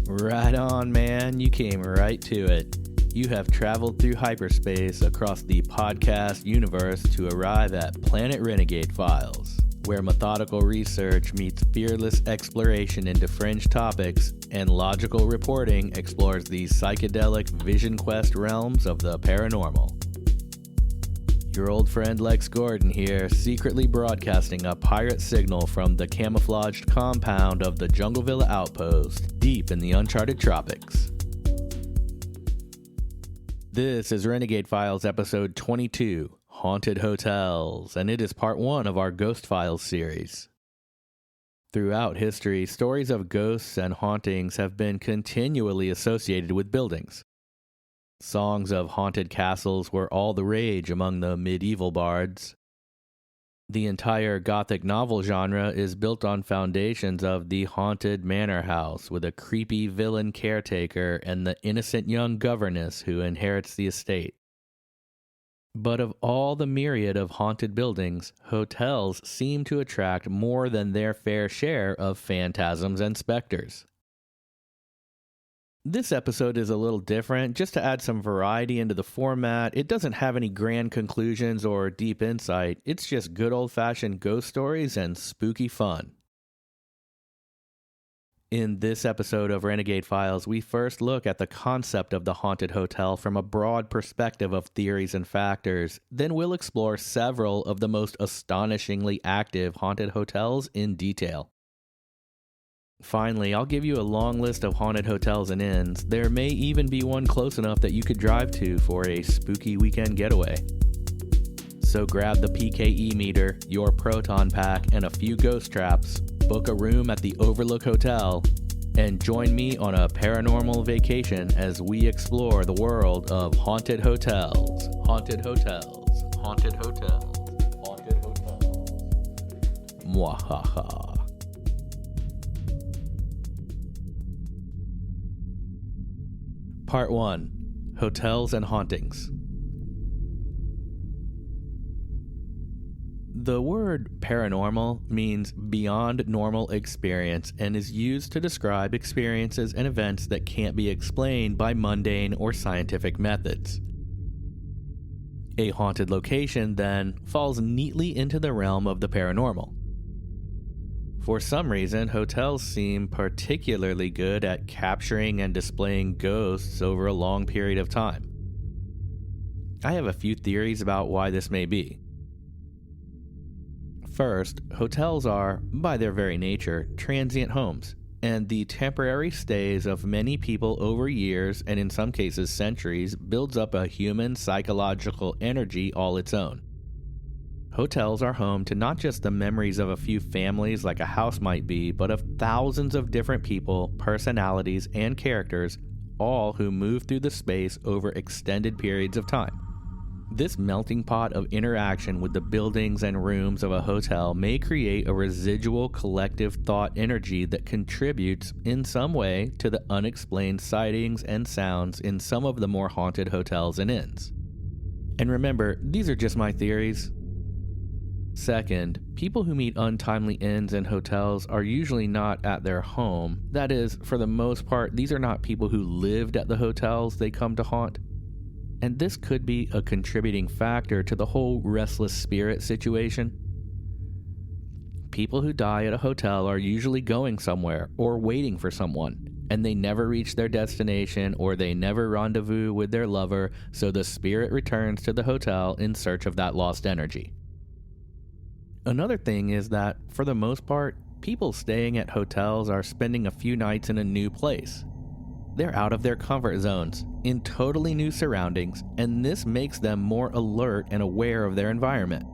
Right on, man. You came right to it. You have traveled through hyperspace across the podcast universe to arrive at Planet Renegade Files, where methodical research meets fearless exploration into fringe topics and logical reporting explores the psychedelic Vision Quest realms of the paranormal. Your old friend Lex Gordon here, secretly broadcasting a pirate signal from the camouflaged compound of the Jungle Villa Outpost, deep in the uncharted tropics. This is Renegade Files episode 22, Haunted Hotels, and it is part 1 of our Ghost Files series. Throughout history, stories of ghosts and hauntings have been continually associated with buildings. Songs of haunted castles were all the rage among the medieval bards. The entire Gothic Novel genre is built on foundations of the Haunted Manor house with a creepy villain caretaker and the innocent young governess who inherits the estate. But of all the myriad of haunted buildings, hotels seem to attract more than their fair share of phantasms and spectres. This episode is a little different, just to add some variety into the format. It doesn't have any grand conclusions or deep insight. It's just good old-fashioned ghost stories and spooky fun. In this episode of Renegade Files, we first look at the concept of the haunted hotel from a broad perspective of theories and factors. Then we'll explore several of the most astonishingly active haunted hotels in detail. Finally, I'll give you a long list of haunted hotels and inns. There may even be one close enough that you could drive to for a spooky weekend getaway. So grab the PKE meter, your proton pack, and a few ghost traps, book a room at the Overlook Hotel, and join me on a paranormal vacation as we explore the world of haunted hotels. Haunted hotels. Haunted hotels. Haunted hotels. Mwahaha. Part 1. Hotels and Hauntings. The word paranormal means beyond normal experience and is used to describe experiences and events that can't be explained by mundane or scientific methods. A haunted location, then, falls neatly into the realm of the paranormal. For some reason, hotels seem particularly good at capturing and displaying ghosts over a long period of time. I have a few theories about why this may be. First, hotels are, by their very nature, transient homes, and the temporary stays of many people over years, and in some cases centuries, builds up a human psychological energy all its own. Hotels are home to not just the memories of a few families like a house might be, but of thousands of different people, personalities, and characters, all who move through the space over extended periods of time. This melting pot of interaction with the buildings and rooms of a hotel may create a residual collective thought energy that contributes in some way to the unexplained sightings and sounds in some of the more haunted hotels and inns. And remember, these are just my theories. Second, people who meet untimely ends in hotels are usually not at their home. That is, for the most part, these are not people who lived at the hotels they come to haunt. And this could be a contributing factor to the whole restless spirit situation. People who die at a hotel are usually going somewhere or waiting for someone, and they never reach their destination or they never rendezvous with their lover, so the spirit returns to the hotel in search of that lost energy. Another thing is that, for the most part, people staying at hotels are spending a few nights in a new place. They're out of their comfort zones, in totally new surroundings, and this makes them more alert and aware of their environment.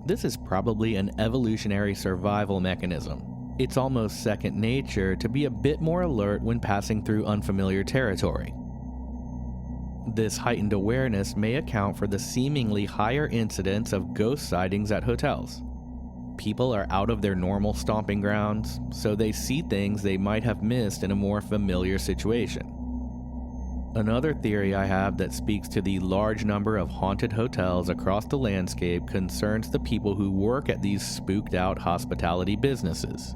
This is probably an evolutionary survival mechanism. It's almost second nature to be a bit more alert when passing through unfamiliar territory. This heightened awareness may account for the seemingly higher incidence of ghost sightings at hotels. People are out of their normal stomping grounds, so they see things they might have missed in a more familiar situation. Another theory I have that speaks to the large number of haunted hotels across the landscape concerns the people who work at these spooked out hospitality businesses.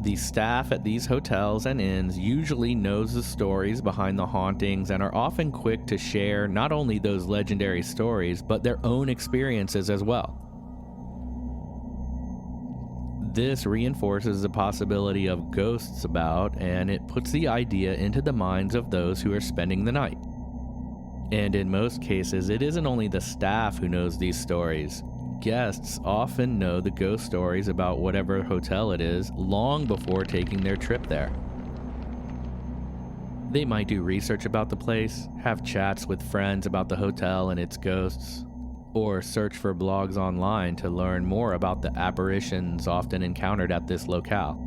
The staff at these hotels and inns usually knows the stories behind the hauntings and are often quick to share not only those legendary stories, but their own experiences as well. This reinforces the possibility of ghosts about, and it puts the idea into the minds of those who are spending the night. And in most cases, it isn't only the staff who knows these stories. Guests often know the ghost stories about whatever hotel it is long before taking their trip there. They might do research about the place, have chats with friends about the hotel and its ghosts, or search for blogs online to learn more about the apparitions often encountered at this locale.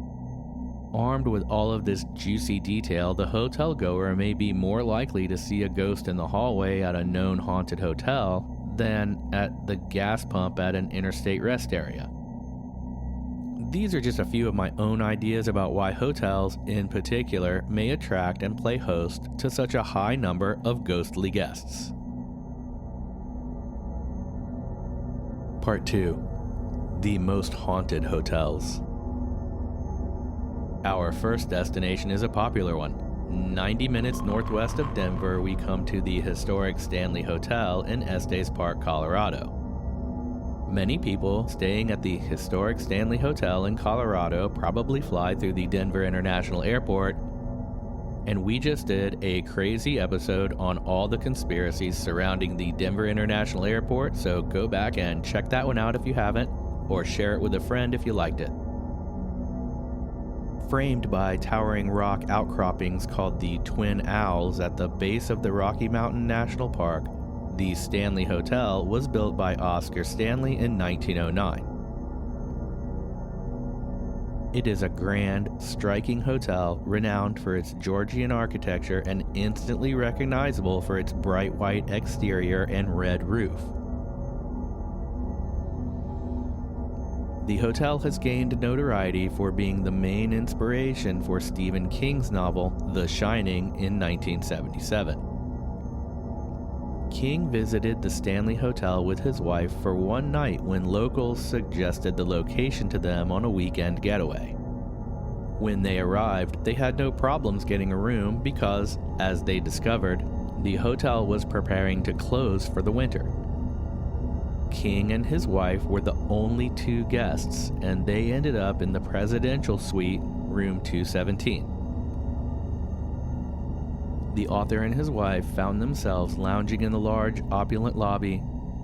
Armed with all of this juicy detail, the hotel goer may be more likely to see a ghost in the hallway at a known haunted hotel than at the gas pump at an interstate rest area. These are just a few of my own ideas about why hotels, in particular, may attract and play host to such a high number of ghostly guests. Part 2. The most haunted hotels. Our first destination is a popular one. 90 minutes northwest of Denver, we come to the historic Stanley Hotel in Estes Park, Colorado. Many people staying at the historic Stanley Hotel in Colorado probably fly through the Denver International Airport, and we just did a crazy episode on all the conspiracies surrounding the Denver International Airport, so go back and check that one out if you haven't, or share it with a friend if you liked it. Framed by towering rock outcroppings called the Twin Owls at the base of the Rocky Mountain National Park, the Stanley Hotel was built by Oscar Stanley in 1909. It is a grand, striking hotel renowned for its Georgian architecture and instantly recognizable for its bright white exterior and red roof. The hotel has gained notoriety for being the main inspiration for Stephen King's novel The Shining in 1977. King visited the Stanley Hotel with his wife for one night when locals suggested the location to them on a weekend getaway. When they arrived, they had no problems getting a room because, as they discovered, the hotel was preparing to close for the winter. King and his wife were the only two guests, and they ended up in the presidential suite, room 217. The author and his wife found themselves lounging in the large, opulent lobby,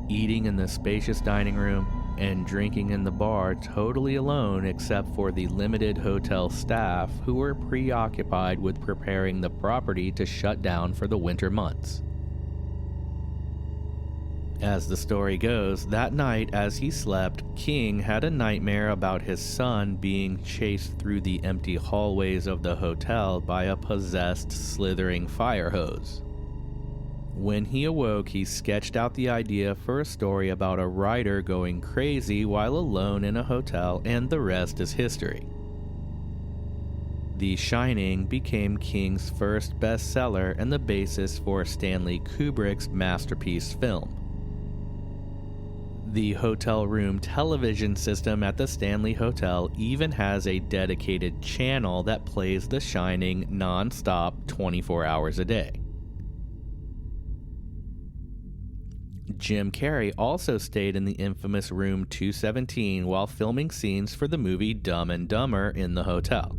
eating in the spacious dining room, and drinking in the bar totally alone except for the limited hotel staff who were preoccupied with preparing the property to shut down for the winter months. As the story goes, that night as he slept, King had a nightmare about his son being chased through the empty hallways of the hotel by a possessed, slithering fire hose. When he awoke, he sketched out the idea for a story about a writer going crazy while alone in a hotel, and the rest is history. The Shining became King's first bestseller and the basis for Stanley Kubrick's masterpiece film. The hotel room television system at the Stanley Hotel even has a dedicated channel that plays The Shining non-stop 24 hours a day. Jim Carrey also stayed in the infamous room 217 while filming scenes for the movie Dumb and Dumber in the hotel.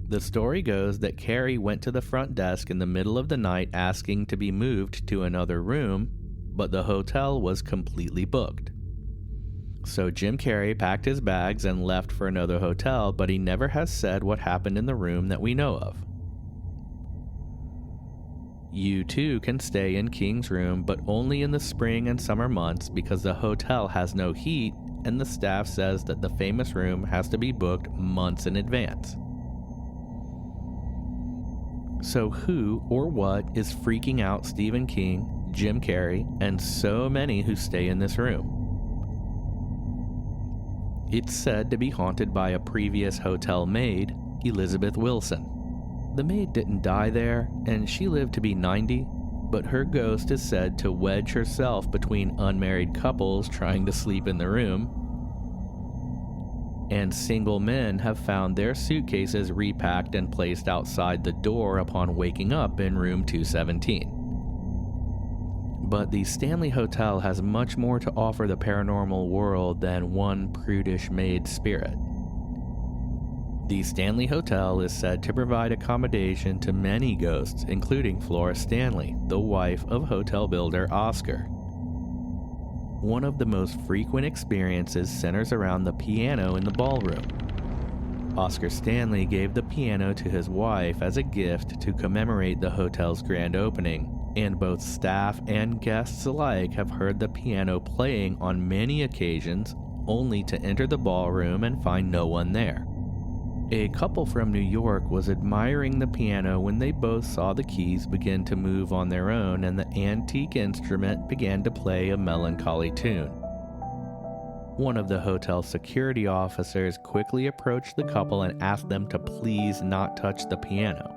The story goes that Carrey went to the front desk in the middle of the night asking to be moved to another room, but the hotel was completely booked. So Jim Carrey packed his bags and left for another hotel, but he never has said what happened in the room that we know of. You too can stay in King's room, but only in the spring and summer months because the hotel has no heat and the staff says that the famous room has to be booked months in advance. So who or what is freaking out Stephen King, Jim Carrey, and so many who stay in this room? It's said to be haunted by a previous hotel maid, Elizabeth Wilson. The maid didn't die there, and she lived to be 90, but her ghost is said to wedge herself between unmarried couples trying to sleep in the room. and single men have found their suitcases repacked and placed outside the door upon waking up in room 217. But the Stanley Hotel has much more to offer the paranormal world than one prudish maid spirit. The Stanley Hotel is said to provide accommodation to many ghosts, including Flora Stanley, the wife of hotel builder Oscar. One of the most frequent experiences centers around the piano in the ballroom. Oscar Stanley gave the piano to his wife as a gift to commemorate the hotel's grand opening, and both staff and guests alike have heard the piano playing on many occasions, only to enter the ballroom and find no one there. A couple from New York was admiring the piano when they both saw the keys begin to move on their own and the antique instrument began to play a melancholy tune. One of the hotel security officers quickly approached the couple and asked them to please not touch the piano.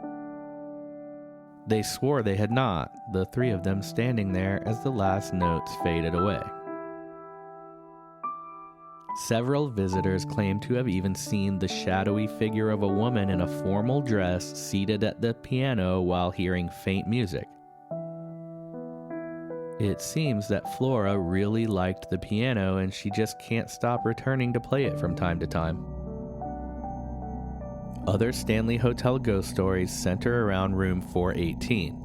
They swore they had not, the three of them standing there as the last notes faded away. Several visitors claim to have even seen the shadowy figure of a woman in a formal dress seated at the piano while hearing faint music. It seems that Flora really liked the piano and she just can't stop returning to play it from time to time. Other Stanley Hotel ghost stories center around room 418.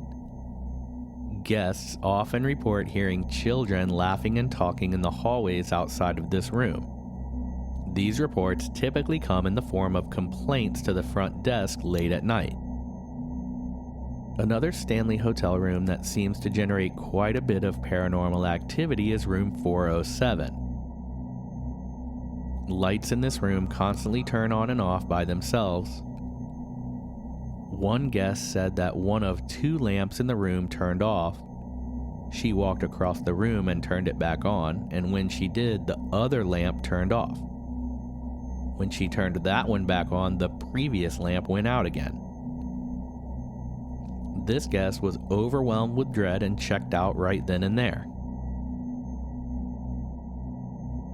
Guests often report hearing children laughing and talking in the hallways outside of this room. These reports typically come in the form of complaints to the front desk late at night. Another Stanley Hotel room that seems to generate quite a bit of paranormal activity is room 407. Lights in this room constantly turn on and off by themselves. One guest said that one of two lamps in the room turned off. She walked across the room and turned it back on, and when she did, the other lamp turned off. When she turned that one back on, the previous lamp went out again. This guest was overwhelmed with dread and checked out right then and there.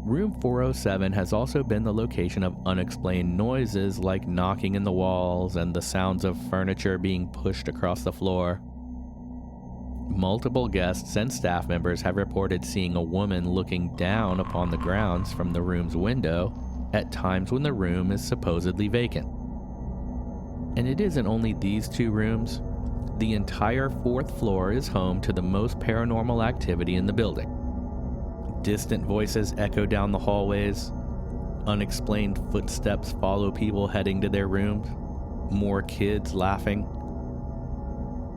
Room 407 has also been the location of unexplained noises like knocking in the walls and the sounds of furniture being pushed across the floor. Multiple guests and staff members have reported seeing a woman looking down upon the grounds from the room's window at times when the room is supposedly vacant. And it isn't only these two rooms. The entire fourth floor is home to the most paranormal activity in the building. Distant voices echo down the hallways. Unexplained footsteps follow people heading to their rooms. More kids laughing.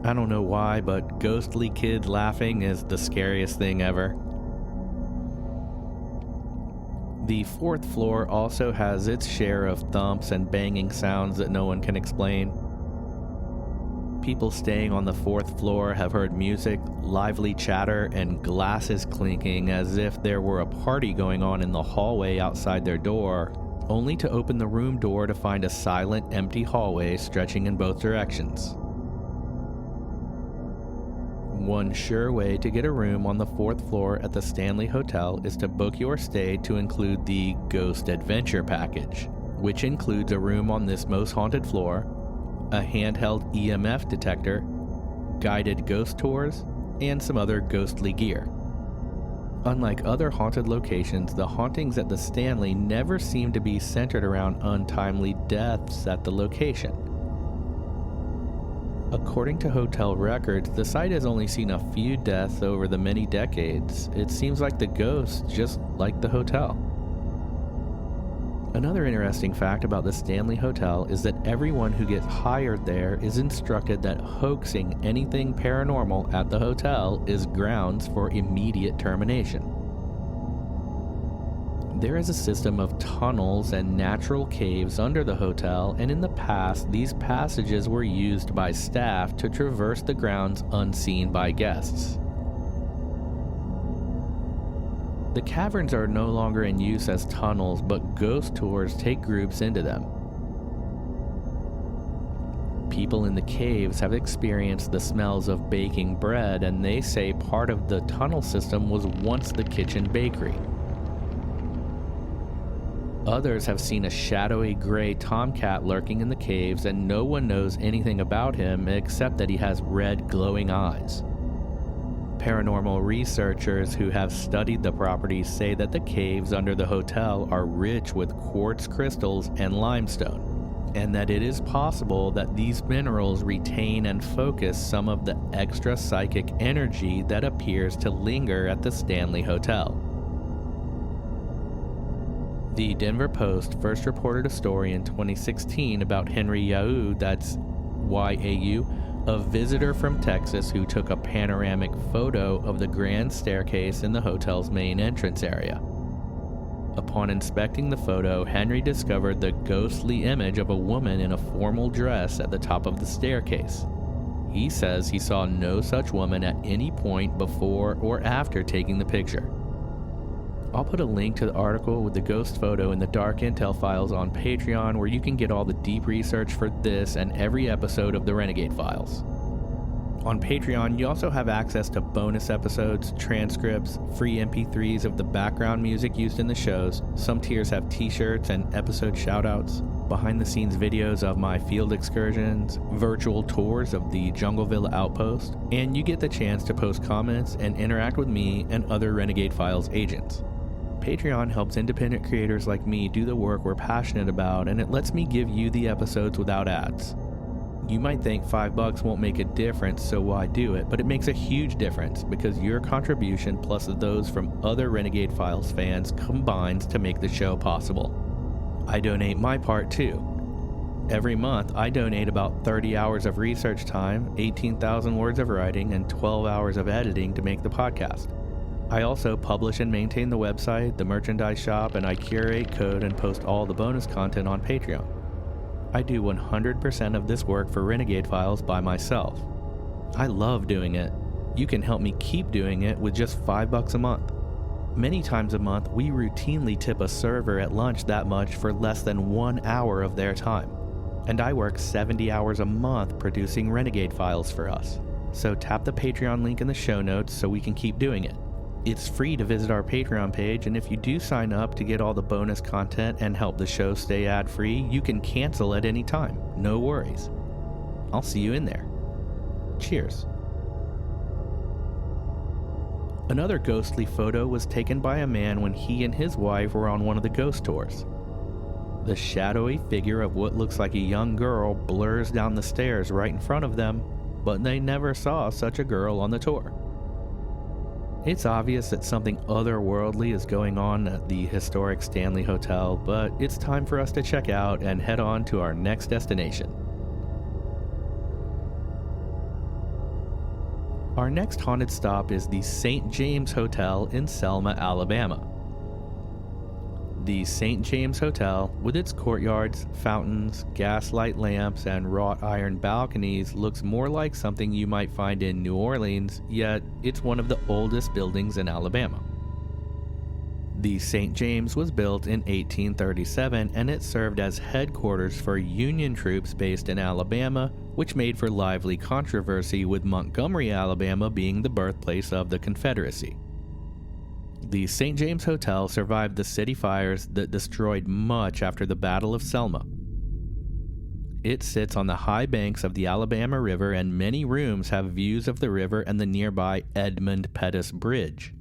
I don't know why, but ghostly kids laughing is the scariest thing ever. The fourth floor also has its share of thumps and banging sounds that no one can explain. People staying on the fourth floor have heard music, lively chatter, and glasses clinking as if there were a party going on in the hallway outside their door, only to open the room door to find a silent, empty hallway stretching in both directions. One sure way to get a room on the fourth floor at the Stanley Hotel is to book your stay to include the Ghost Adventure Package, which includes a room on this most haunted floor, a handheld EMF detector, guided ghost tours, and some other ghostly gear. Unlike other haunted locations, the hauntings at the Stanley never seem to be centered around untimely deaths at the location. According to hotel records, the site has only seen a few deaths over the many decades. It seems like the ghosts just like the hotel. Another interesting fact about the Stanley Hotel is that everyone who gets hired there is instructed that hoaxing anything paranormal at the hotel is grounds for immediate termination. There is a system of tunnels and natural caves under the hotel, and in the past, these passages were used by staff to traverse the grounds unseen by guests. The caverns are no longer in use as tunnels, but ghost tours take groups into them. People in the caves have experienced the smells of baking bread, and they say part of the tunnel system was once the kitchen bakery. Others have seen a shadowy gray tomcat lurking in the caves, and no one knows anything about him except that he has red glowing eyes. Paranormal researchers who have studied the property say that the caves under the hotel are rich with quartz crystals and limestone, and that it is possible that these minerals retain and focus some of the extra psychic energy that appears to linger at the Stanley Hotel. The Denver Post first reported a story in 2016 about Henry Yau, that's Y-A-U, a visitor from Texas who took a panoramic photo of the grand staircase in the hotel's main entrance area. Upon inspecting the photo, Henry discovered the ghostly image of a woman in a formal dress at the top of the staircase. He says he saw no such woman at any point before or after taking the picture. I'll put a link to the article with the ghost photo in the Dark Intel files on Patreon, where you can get all the deep research for this and every episode of the Renegade Files. On Patreon, you also have access to bonus episodes, transcripts, free MP3s of the background music used in the shows. Some tiers have t-shirts and episode shoutouts, behind-the-scenes videos of my field excursions, virtual tours of the Jungleville Outpost, and you get the chance to post comments and interact with me and other Renegade Files agents. Patreon helps independent creators like me do the work we're passionate about, and it lets me give you the episodes without ads. You might think $5 won't make a difference, so why do it? But it makes a huge difference, because your contribution plus those from other Renegade Files fans combines to make the show possible. I donate my part too. Every month, I donate about 30 hours of research time, 18,000 words of writing, and 12 hours of editing to make the podcast. I also publish and maintain the website, the merchandise shop, and I curate, code, and post all the bonus content on Patreon. I do 100% of this work for Renegade Files by myself. I love doing it. You can help me keep doing it with just $5 a month. Many times a month, we routinely tip a server at lunch that much for less than 1 hour of their time. And I work 70 hours a month producing Renegade Files for us. So tap the Patreon link in the show notes so we can keep doing it. It's free to visit our Patreon page, and if you do sign up to get all the bonus content and help the show stay ad-free, you can cancel at any time. No worries. I'll see you in there. Cheers. Another ghostly photo was taken by a man when he and his wife were on one of the ghost tours. The shadowy figure of what looks like a young girl blurs down the stairs right in front of them, but they never saw such a girl on the tour. It's obvious that something otherworldly is going on at the historic Stanley Hotel, but it's time for us to check out and head on to our next destination. Our next haunted stop is the St. James Hotel in Selma, Alabama. The St. James Hotel, with its courtyards, fountains, gaslight lamps, and wrought iron balconies, looks more like something you might find in New Orleans, yet it's one of the oldest buildings in Alabama. The St. James was built in 1837, and it served as headquarters for Union troops based in Alabama, which made for lively controversy, with Montgomery, Alabama being the birthplace of the Confederacy. The St. James Hotel survived the city fires that destroyed much after the Battle of Selma. It sits on the high banks of the Alabama River, and many rooms have views of the river and the nearby Edmund Pettus Bridge.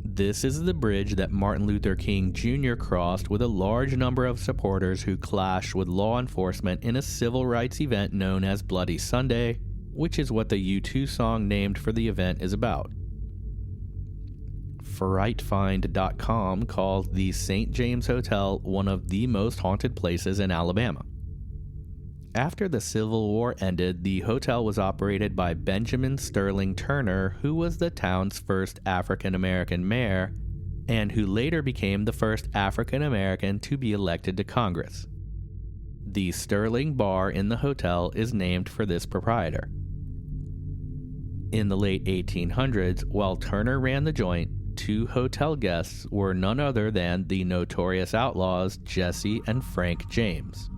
This is the bridge that Martin Luther King Jr. crossed with a large number of supporters who clashed with law enforcement in a civil rights event known as Bloody Sunday, which is what the U2 song named for the event is about. FrightFind.com calls the St. James Hotel one of the most haunted places in Alabama. After the Civil War ended, the hotel was operated by Benjamin Sterling Turner, who was the town's first African-American mayor, and who later became the first African-American to be elected to Congress. The Sterling Bar in the hotel is named for this proprietor. In the late 1800s, while Turner ran the joint, 2 hotel guests were none other than the notorious outlaws Jesse and Frank James.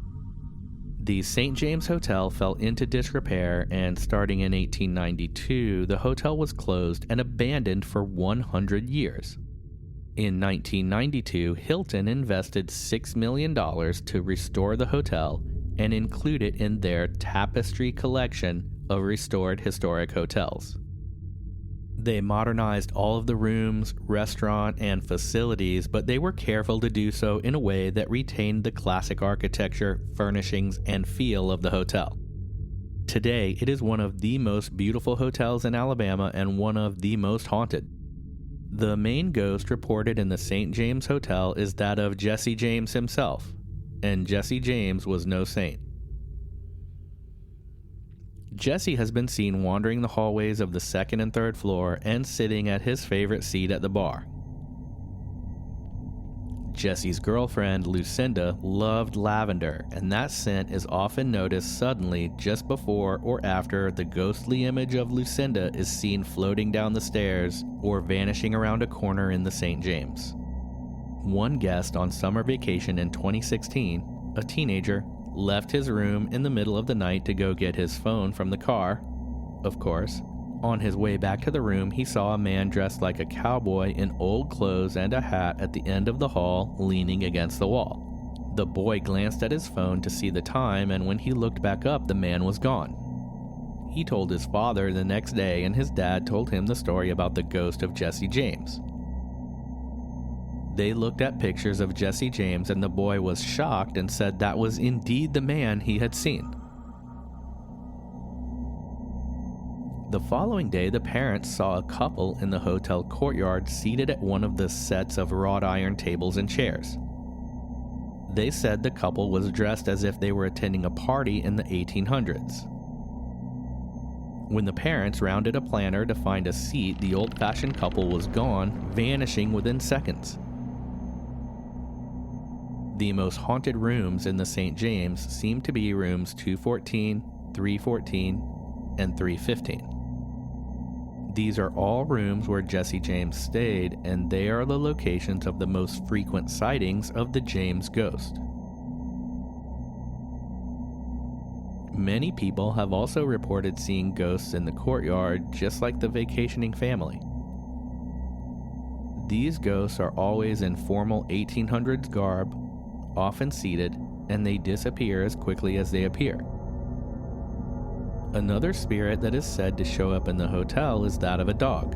The St. James Hotel fell into disrepair, and starting in 1892, the hotel was closed and abandoned for 100 years. In 1992, Hilton invested $6 million to restore the hotel and include it in their Tapestry collection of restored historic hotels. They modernized all of the rooms, restaurant, and facilities, but they were careful to do so in a way that retained the classic architecture, furnishings, and feel of the hotel. Today, it is one of the most beautiful hotels in Alabama and one of the most haunted. The main ghost reported in the St. James Hotel is that of Jesse James himself, and Jesse James was no saint. Jesse has been seen wandering the hallways of the second and third floor and sitting at his favorite seat at the bar. Jesse's girlfriend, Lucinda, loved lavender, and that scent is often noticed suddenly just before or after the ghostly image of Lucinda is seen floating down the stairs or vanishing around a corner in the St. James. One guest on summer vacation in 2016, a teenager, left his room in the middle of the night to go get his phone from the car. Of course, on his way back to the room, he saw a man dressed like a cowboy in old clothes and a hat at the end of the hall, leaning against the wall. The boy glanced at his phone to see the time, and when he looked back up, the man was gone. He told his father the next day, and his dad told him the story about the ghost of Jesse James. They looked at pictures of Jesse James, and the boy was shocked and said that was indeed the man he had seen. The following day, the parents saw a couple in the hotel courtyard seated at one of the sets of wrought iron tables and chairs. They said the couple was dressed as if they were attending a party in the 1800s. When the parents rounded a planter to find a seat, the old-fashioned couple was gone, vanishing within seconds. The most haunted rooms in the St. James seem to be rooms 214, 314, and 315. These are all rooms where Jesse James stayed, and they are the locations of the most frequent sightings of the James ghost. Many people have also reported seeing ghosts in the courtyard, just like the vacationing family. These ghosts are always in formal 1800s garb, often seated, and they disappear as quickly as they appear. Another spirit that is said to show up in the hotel is that of a dog.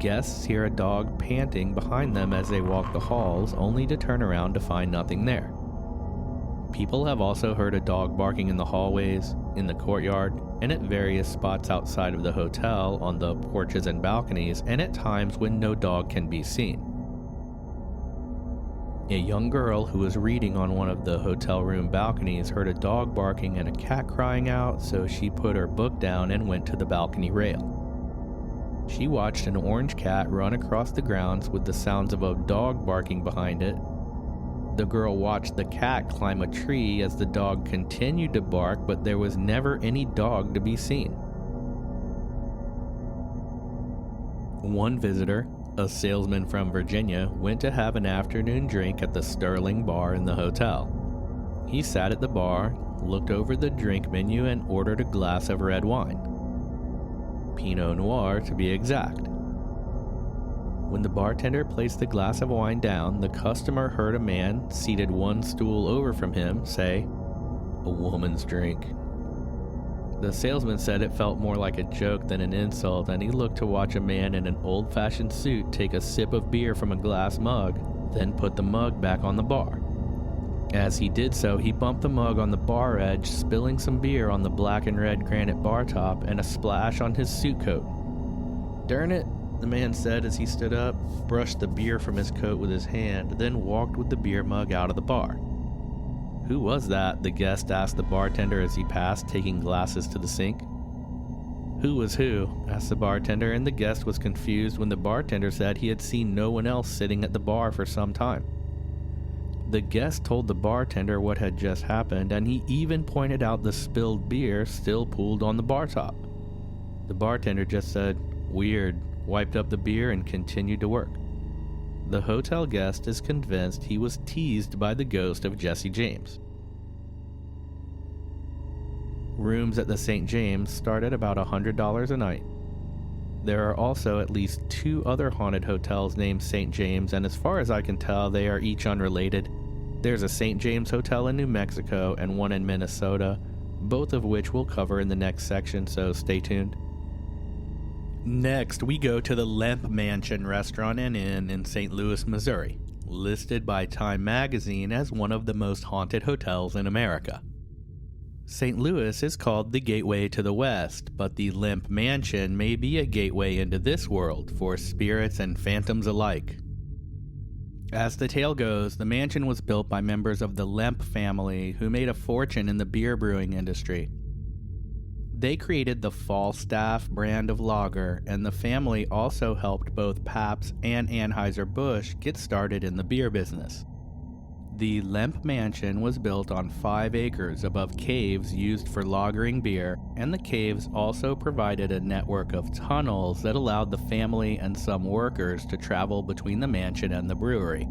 Guests hear a dog panting behind them as they walk the halls, only to turn around to find nothing there. People have also heard a dog barking in the hallways, in the courtyard, and at various spots outside of the hotel on the porches and balconies, and at times when no dog can be seen. A young girl who was reading on one of the hotel room balconies heard a dog barking and a cat crying out, so she put her book down and went to the balcony rail. She watched an orange cat run across the grounds with the sounds of a dog barking behind it. The girl watched the cat climb a tree as the dog continued to bark, but there was never any dog to be seen. One visitor, a salesman from Virginia, went to have an afternoon drink at the Sterling Bar in the hotel. He sat at the bar, looked over the drink menu, and ordered a glass of red wine. Pinot Noir, to be exact. When the bartender placed the glass of wine down, the customer heard a man, seated one stool over from him, say, "A woman's drink." The salesman said it felt more like a joke than an insult, and he looked to watch a man in an old-fashioned suit take a sip of beer from a glass mug, then put the mug back on the bar. As he did so, he bumped the mug on the bar edge, spilling some beer on the black and red granite bar top and a splash on his suit coat. "Darn it," the man said as he stood up, brushed the beer from his coat with his hand, then walked with the beer mug out of the bar. "Who was that?" the guest asked the bartender as he passed, taking glasses to the sink. "Who was who?" asked the bartender, and the guest was confused when the bartender said he had seen no one else sitting at the bar for some time. The guest told the bartender what had just happened, and he even pointed out the spilled beer still pooled on the bar top. The bartender just said, "Weird," wiped up the beer, and continued to work. The hotel guest is convinced he was teased by the ghost of Jesse James. Rooms at the St. James start at about $100 a night. There are also at least 2 other haunted hotels named St. James, and as far as I can tell, they are each unrelated. There's a St. James Hotel in New Mexico and one in Minnesota, both of which we'll cover in the next section, so stay tuned. Next, we go to the Lemp Mansion Restaurant and Inn in St. Louis, Missouri, listed by Time magazine as one of the most haunted hotels in America. St. Louis is called the Gateway to the West, but the Lemp Mansion may be a gateway into this world for spirits and phantoms alike. As the tale goes, the mansion was built by members of the Lemp family who made a fortune in the beer brewing industry. They created the Falstaff brand of lager, and the family also helped both Pabst and Anheuser-Busch get started in the beer business. The Lemp Mansion was built on 5 acres above caves used for lagering beer, and the caves also provided a network of tunnels that allowed the family and some workers to travel between the mansion and the brewery.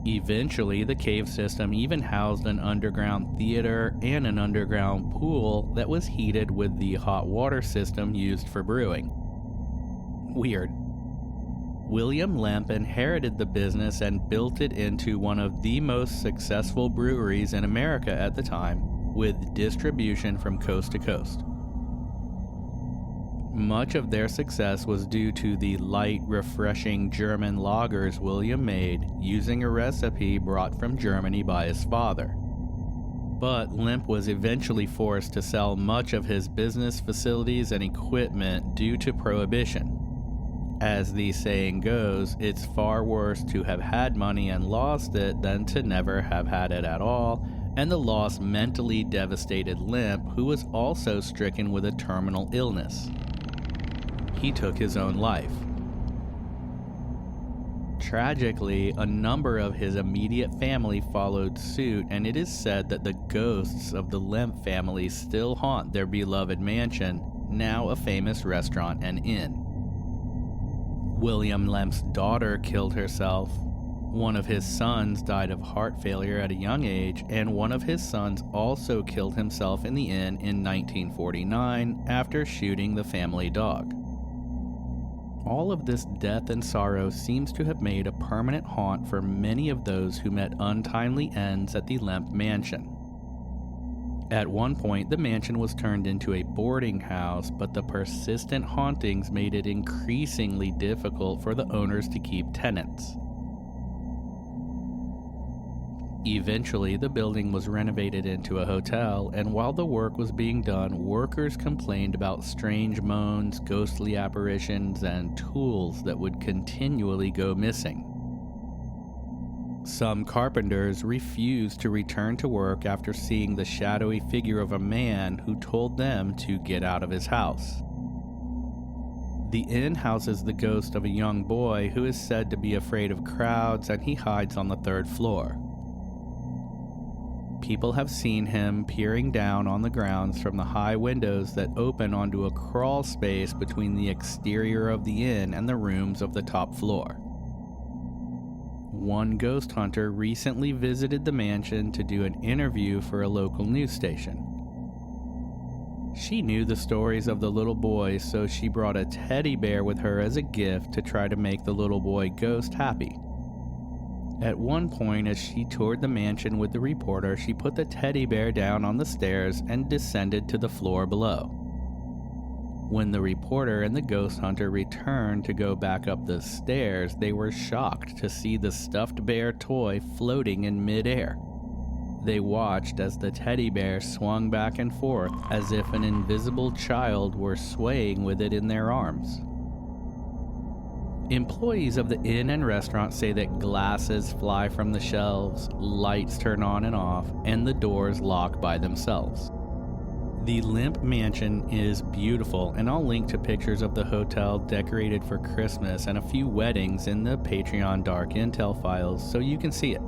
Eventually, the cave system even housed an underground theater and an underground pool that was heated with the hot water system used for brewing. Weird. William Lemp inherited the business and built it into one of the most successful breweries in America at the time, with distribution from coast to coast. Much of their success was due to the light, refreshing German lagers William made using a recipe brought from Germany by his father. But Lemp was eventually forced to sell much of his business facilities and equipment due to prohibition. As the saying goes, it's far worse to have had money and lost it than to never have had it at all, and the loss mentally devastated Lemp, who was also stricken with a terminal illness. He took his own life. Tragically, a number of his immediate family followed suit, and it is said that the ghosts of the Lemp family still haunt their beloved mansion, now a famous restaurant and inn. William Lemp's daughter killed herself. One of his sons died of heart failure at a young age, and one of his sons also killed himself in the inn in 1949 after shooting the family dog. All of this death and sorrow seems to have made a permanent haunt for many of those who met untimely ends at the Lemp Mansion. At one point, the mansion was turned into a boarding house, but the persistent hauntings made it increasingly difficult for the owners to keep tenants. Eventually, the building was renovated into a hotel, and while the work was being done, workers complained about strange moans, ghostly apparitions, and tools that would continually go missing. Some carpenters refused to return to work after seeing the shadowy figure of a man who told them to get out of his house. The inn houses the ghost of a young boy who is said to be afraid of crowds, and he hides on the 3rd floor. People have seen him peering down on the grounds from the high windows that open onto a crawl space between the exterior of the inn and the rooms of the top floor. One ghost hunter recently visited the mansion to do an interview for a local news station. She knew the stories of the little boy, so she brought a teddy bear with her as a gift to try to make the little boy ghost happy. At one point, as she toured the mansion with the reporter, she put the teddy bear down on the stairs and descended to the floor below. When the reporter and the ghost hunter returned to go back up the stairs, they were shocked to see the stuffed bear toy floating in midair. They watched as the teddy bear swung back and forth as if an invisible child were swaying with it in their arms. Employees of the inn and restaurant say that glasses fly from the shelves, lights turn on and off, and the doors lock by themselves. The Lemp Mansion is beautiful, and I'll link to pictures of the hotel decorated for Christmas and a few weddings in the Patreon Dark Intel files so you can see it.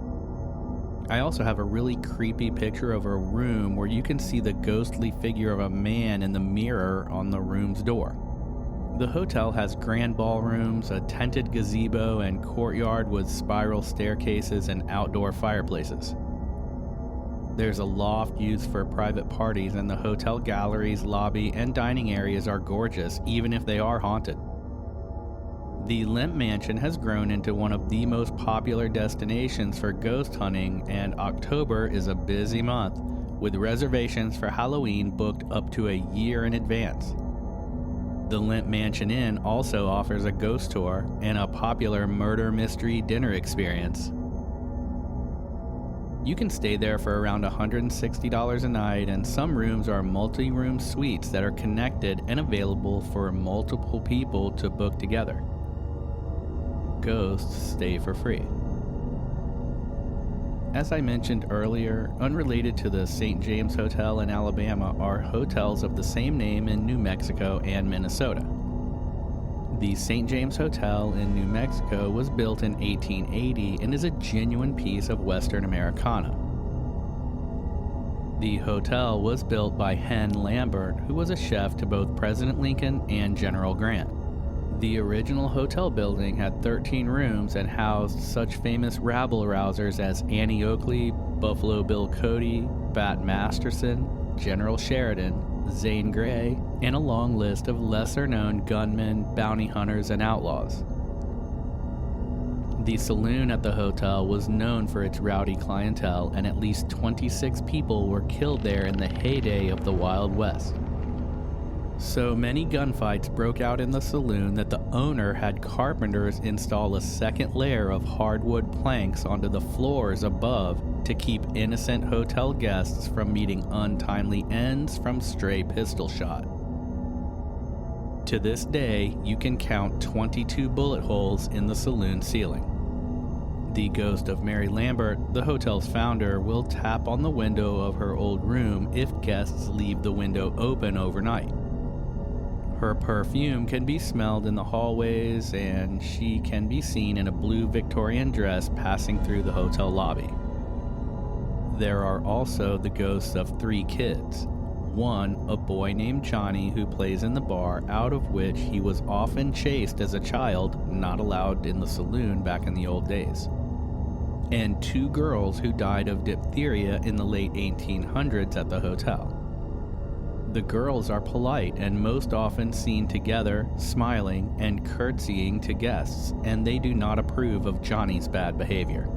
I also have a really creepy picture of a room where you can see the ghostly figure of a man in the mirror on the room's door. The hotel has grand ballrooms, a tented gazebo, and courtyard with spiral staircases and outdoor fireplaces. There's a loft used for private parties, and the hotel galleries, lobby, and dining areas are gorgeous, even if they are haunted. The Lemp Mansion has grown into one of the most popular destinations for ghost hunting, and October is a busy month, with reservations for Halloween booked up to a year in advance. The Lemp Mansion Inn also offers a ghost tour and a popular murder mystery dinner experience. You can stay there for around $160 a night, and some rooms are multi-room suites that are connected and available for multiple people to book together. Ghosts stay for free. As I mentioned earlier, unrelated to the St. James Hotel in Alabama are hotels of the same name in New Mexico and Minnesota. The St. James Hotel in New Mexico was built in 1880 and is a genuine piece of Western Americana. The hotel was built by Hen Lambert, who was a chef to both President Lincoln and General Grant. The original hotel building had 13 rooms and housed such famous rabble-rousers as Annie Oakley, Buffalo Bill Cody, Bat Masterson, General Sheridan, Zane Grey, and a long list of lesser-known gunmen, bounty hunters, and outlaws. The saloon at the hotel was known for its rowdy clientele, and at least 26 people were killed there in the heyday of the Wild West. So many gunfights broke out in the saloon that the owner had carpenters install a second layer of hardwood planks onto the floors above to keep innocent hotel guests from meeting untimely ends from stray pistol shot. To this day, you can count 22 bullet holes in the saloon ceiling. The ghost of Mary Lambert, the hotel's founder, will tap on the window of her old room if guests leave the window open overnight. Her perfume can be smelled in the hallways, and she can be seen in a blue Victorian dress passing through the hotel lobby. There are also the ghosts of 3 kids. One, a boy named Johnny who plays in the bar, out of which he was often chased as a child, not allowed in the saloon back in the old days. And 2 girls who died of diphtheria in the late 1800s at the hotel. The girls are polite and most often seen together, smiling and curtsying to guests, and they do not approve of Johnny's bad behavior.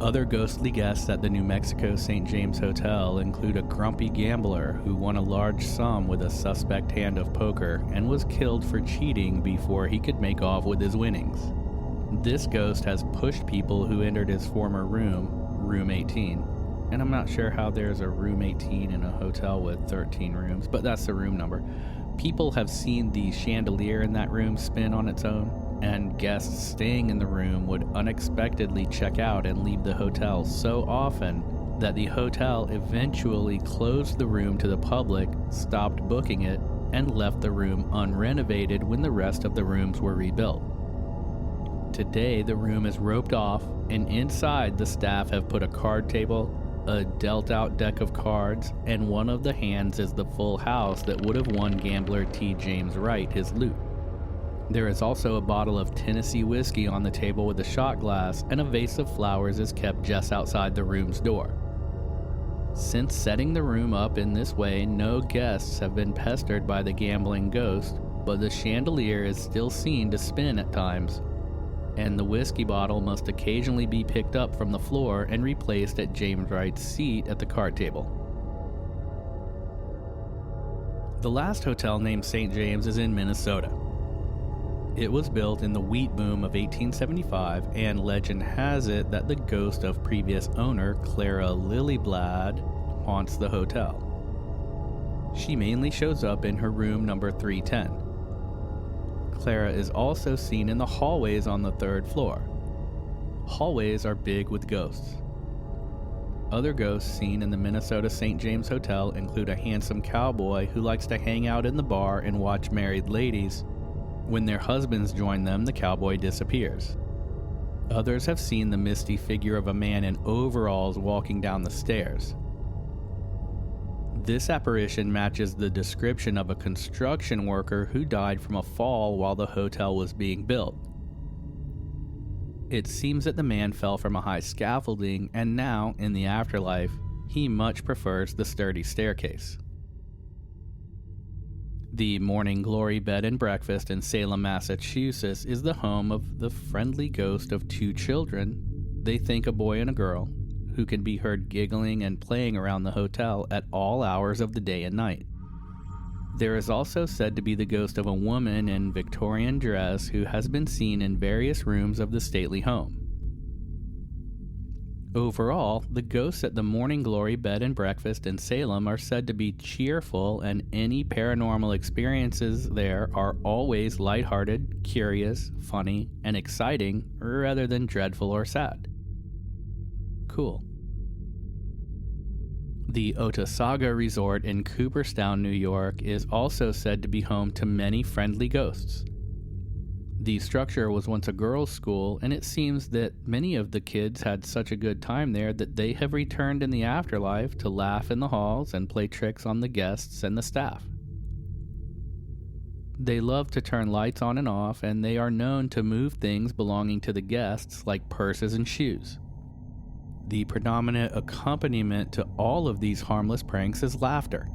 Other ghostly guests at the New Mexico St. James Hotel include a grumpy gambler who won a large sum with a suspect hand of poker and was killed for cheating before he could make off with his winnings. This ghost has pushed people who entered his former room, room 18, and I'm not sure how there's a room 18 in a hotel with 13 rooms, but that's the room number. People have seen the chandelier in that room spin on its own, and guests staying in the room would unexpectedly check out and leave the hotel so often that the hotel eventually closed the room to the public, stopped booking it, and left the room unrenovated when the rest of the rooms were rebuilt. Today, the room is roped off, and inside the staff have put a card table, a dealt-out deck of cards, and one of the hands is the full house that would have won gambler T. James Wright his loot. There is also a bottle of Tennessee whiskey on the table with a shot glass, and a vase of flowers is kept just outside the room's door. Since setting the room up in this way, no guests have been pestered by the gambling ghost, but the chandelier is still seen to spin at times, and the whiskey bottle must occasionally be picked up from the floor and replaced at James Wright's seat at the card table. The last hotel named St. James is in Minnesota. It was built in the wheat boom of 1875, and legend has it that the ghost of previous owner Clara Lillyblad haunts the hotel. She mainly shows up in her room number 310. Clara is also seen in the hallways on the 3rd floor. Hallways are big with ghosts. Other ghosts seen in the Minnesota St. James Hotel include a handsome cowboy who likes to hang out in the bar and watch married ladies. When their husbands join them, the cowboy disappears. Others have seen the misty figure of a man in overalls walking down the stairs. This apparition matches the description of a construction worker who died from a fall while the hotel was being built. It seems that the man fell from a high scaffolding, and now, in the afterlife, he much prefers the sturdy staircase. The Morning Glory Bed and Breakfast in Salem, Massachusetts is the home of the friendly ghost of two children, they think a boy and a girl, who can be heard giggling and playing around the hotel at all hours of the day and night. There is also said to be the ghost of a woman in Victorian dress who has been seen in various rooms of the stately home. Overall, the ghosts at the Morning Glory Bed and Breakfast in Salem are said to be cheerful, and any paranormal experiences there are always lighthearted, curious, funny, and exciting rather than dreadful or sad. Cool. The Otesaga Resort in Cooperstown, New York is also said to be home to many friendly ghosts. The structure was once a girls' school, and it seems that many of the kids had such a good time there that they have returned in the afterlife to laugh in the halls and play tricks on the guests and the staff. They love to turn lights on and off, and they are known to move things belonging to the guests like purses and shoes. The predominant accompaniment to all of these harmless pranks is laughter.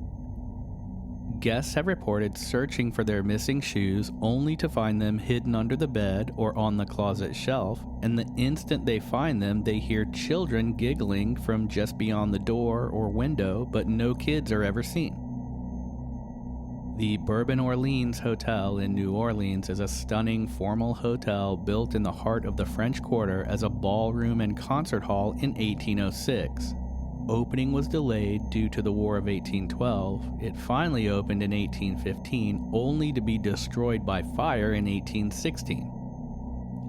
Guests have reported searching for their missing shoes only to find them hidden under the bed or on the closet shelf, and the instant they find them, they hear children giggling from just beyond the door or window, but no kids are ever seen. The Bourbon Orleans Hotel in New Orleans is a stunning formal hotel built in the heart of the French Quarter as a ballroom and concert hall in 1806. Opening was delayed due to the War of 1812. It finally opened in 1815, only to be destroyed by fire in 1816.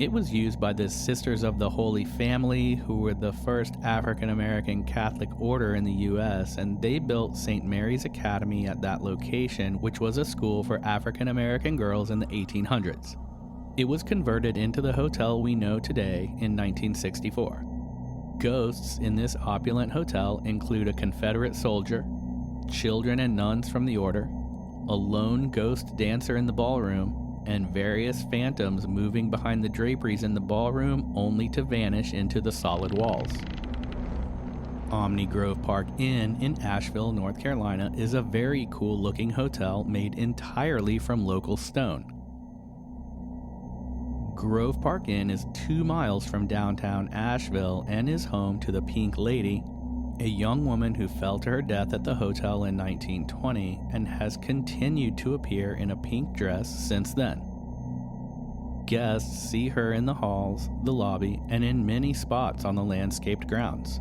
It was used by the Sisters of the Holy Family, who were the first African-American Catholic order in the U.S., and they built St. Mary's Academy at that location, which was a school for African-American girls in the 1800s. It was converted into the hotel we know today in 1964. Ghosts in this opulent hotel include a Confederate soldier, children and nuns from the order, a lone ghost dancer in the ballroom, and various phantoms moving behind the draperies in the ballroom only to vanish into the solid walls. Omni Grove Park Inn in Asheville, North Carolina is a very cool looking hotel made entirely from local stone. Grove Park Inn is 2 miles from downtown Asheville and is home to the Pink Lady, a young woman who fell to her death at the hotel in 1920 and has continued to appear in a pink dress since then. Guests see her in the halls, the lobby, and in many spots on the landscaped grounds.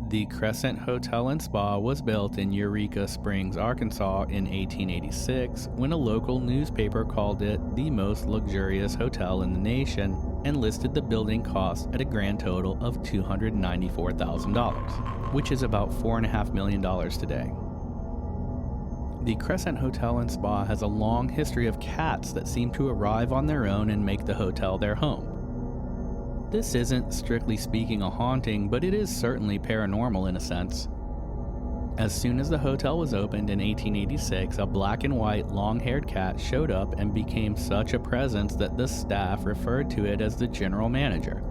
The Crescent Hotel and Spa was built in Eureka Springs, Arkansas in 1886 when a local newspaper called it the most luxurious hotel in the nation and listed the building costs at a grand total of $294,000, which is about $4.5 million today. The Crescent Hotel and Spa has a long history of cats that seem to arrive on their own and make the hotel their home. This isn't strictly speaking a haunting, but it is certainly paranormal in a sense. As soon as the hotel was opened in 1886, a black and white long-haired cat showed up and became such a presence that the staff referred to it as the general manager.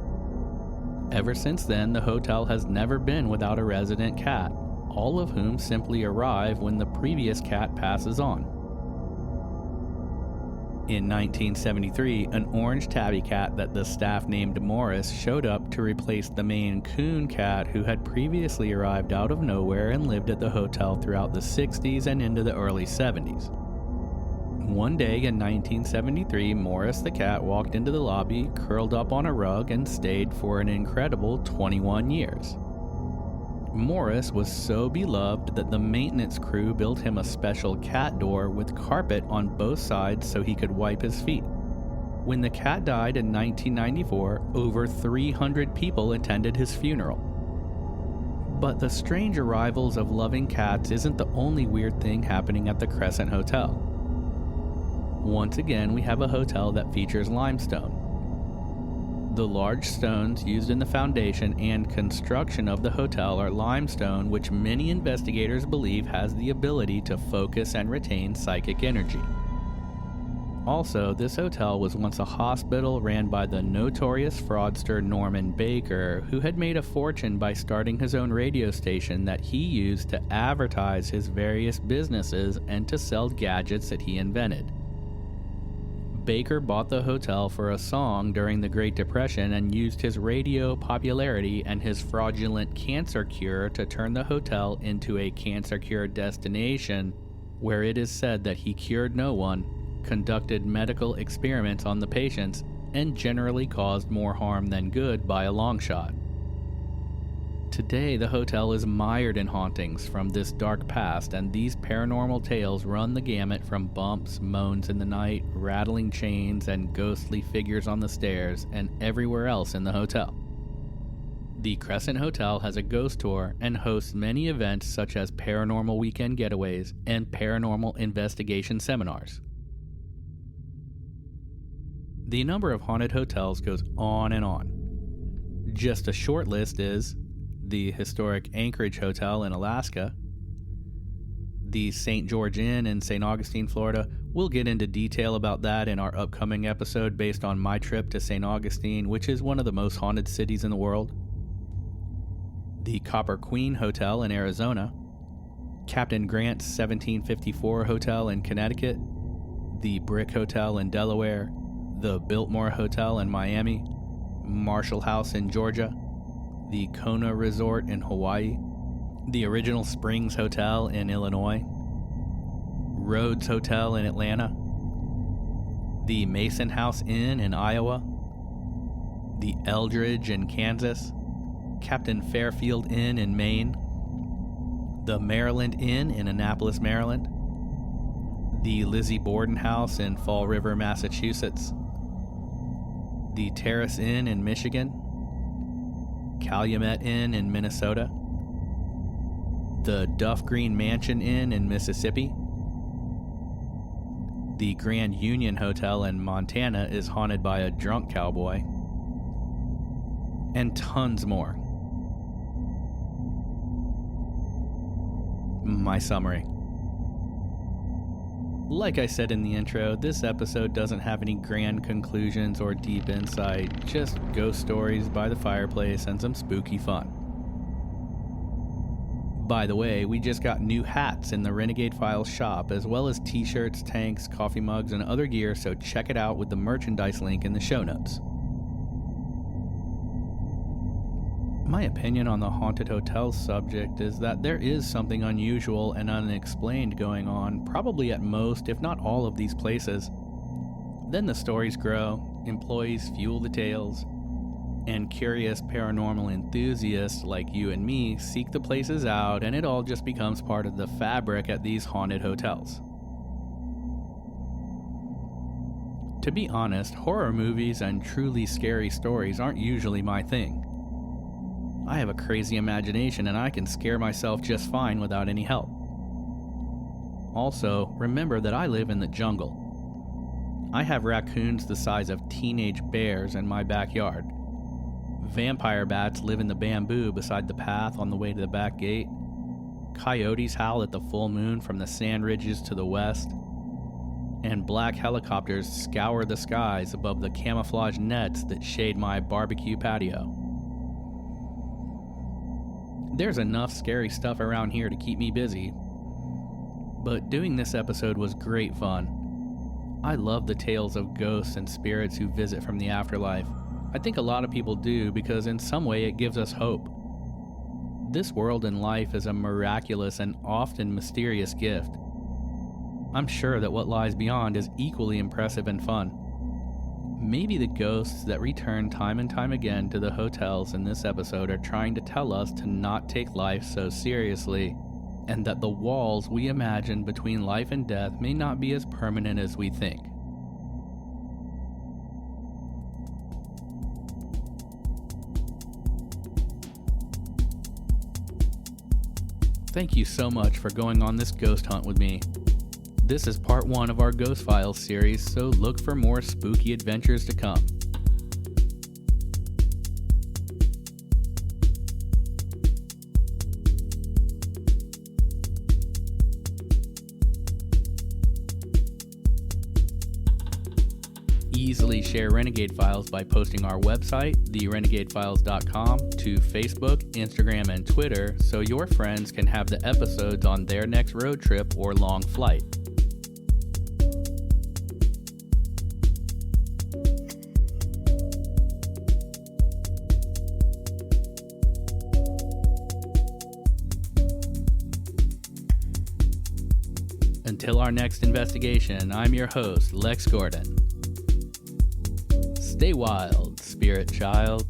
Ever since then, the hotel has never been without a resident cat, all of whom simply arrive when the previous cat passes on. In 1973, an orange tabby cat that the staff named Morris showed up to replace the Maine Coon cat who had previously arrived out of nowhere and lived at the hotel throughout the 60s and into the early 70s. One day in 1973, Morris the cat walked into the lobby, curled up on a rug, and stayed for an incredible 21 years. Morris was so beloved that the maintenance crew built him a special cat door with carpet on both sides so he could wipe his feet. When the cat died in 1994, over 300 people attended his funeral. But the strange arrivals of loving cats isn't the only weird thing happening at the Crescent Hotel. Once again, we have a hotel that features limestone. The large stones used in the foundation and construction of the hotel are limestone, which many investigators believe has the ability to focus and retain psychic energy. Also, this hotel was once a hospital ran by the notorious fraudster Norman Baker, who had made a fortune by starting his own radio station that he used to advertise his various businesses and to sell gadgets that he invented. Baker bought the hotel for a song during the Great Depression and used his radio popularity and his fraudulent cancer cure to turn the hotel into a cancer cure destination, where it is said that he cured no one, conducted medical experiments on the patients, and generally caused more harm than good by a long shot. Today, the hotel is mired in hauntings from this dark past, and these paranormal tales run the gamut from bumps, moans in the night, rattling chains, and ghostly figures on the stairs, and everywhere else in the hotel. The Crescent Hotel has a ghost tour and hosts many events such as paranormal weekend getaways and paranormal investigation seminars. The number of haunted hotels goes on and on. Just a short list is the historic Anchorage Hotel in Alaska, the St. George Inn in St. Augustine, Florida. We'll get into detail about that in our upcoming episode based on my trip to St. Augustine, which is one of the most haunted cities in the world. The Copper Queen Hotel in Arizona, Captain Grant's 1754 Hotel in Connecticut, the Brick Hotel in Delaware, the Biltmore Hotel in Miami, Marshall House in Georgia, the Kona Resort in Hawaii, the Original Springs Hotel in Illinois, Rhodes Hotel in Atlanta, the Mason House Inn in Iowa, the Eldridge in Kansas, Captain Fairfield Inn in Maine, the Maryland Inn in Annapolis, Maryland, the Lizzie Borden House in Fall River, Massachusetts, the Terrace Inn in Michigan, Calumet Inn in Minnesota, the Duff Green Mansion Inn in Mississippi, the Grand Union Hotel in Montana is haunted by a drunk cowboy, and tons more. My summary. Like I said in the intro, this episode doesn't have any grand conclusions or deep insight, just ghost stories by the fireplace and some spooky fun. By the way, we just got new hats in the Renegade Files shop, as well as t-shirts, tanks, coffee mugs, and other gear, so check it out with the merchandise link in the show notes. My opinion on the haunted hotels subject is that there is something unusual and unexplained going on, probably at most, if not all of these places. Then the stories grow, employees fuel the tales, and curious paranormal enthusiasts like you and me seek the places out, and it all just becomes part of the fabric at these haunted hotels. To be honest, horror movies and truly scary stories aren't usually my thing. I have a crazy imagination and I can scare myself just fine without any help. Also, remember that I live in the jungle. I have raccoons the size of teenage bears in my backyard. Vampire bats live in the bamboo beside the path on the way to the back gate. Coyotes howl at the full moon from the sand ridges to the west. And black helicopters scour the skies above the camouflage nets that shade my barbecue patio. There's enough scary stuff around here to keep me busy, but doing this episode was great fun. I love the tales of ghosts and spirits who visit from the afterlife. I think a lot of people do because in some way it gives us hope. This world and life is a miraculous and often mysterious gift. I'm sure that what lies beyond is equally impressive and fun. Maybe the ghosts that return time and time again to the hotels in this episode are trying to tell us to not take life so seriously, and that the walls we imagine between life and death may not be as permanent as we think. Thank you so much for going on this ghost hunt with me. This is part 1 of our Ghost Files series, so look for more spooky adventures to come. Please share Renegade Files by posting our website, therenegadefiles.com, to Facebook, Instagram, and Twitter so your friends can have the episodes on their next road trip or long flight. Until our next investigation, I'm your host, Lex Gordon. Stay wild, spirit child.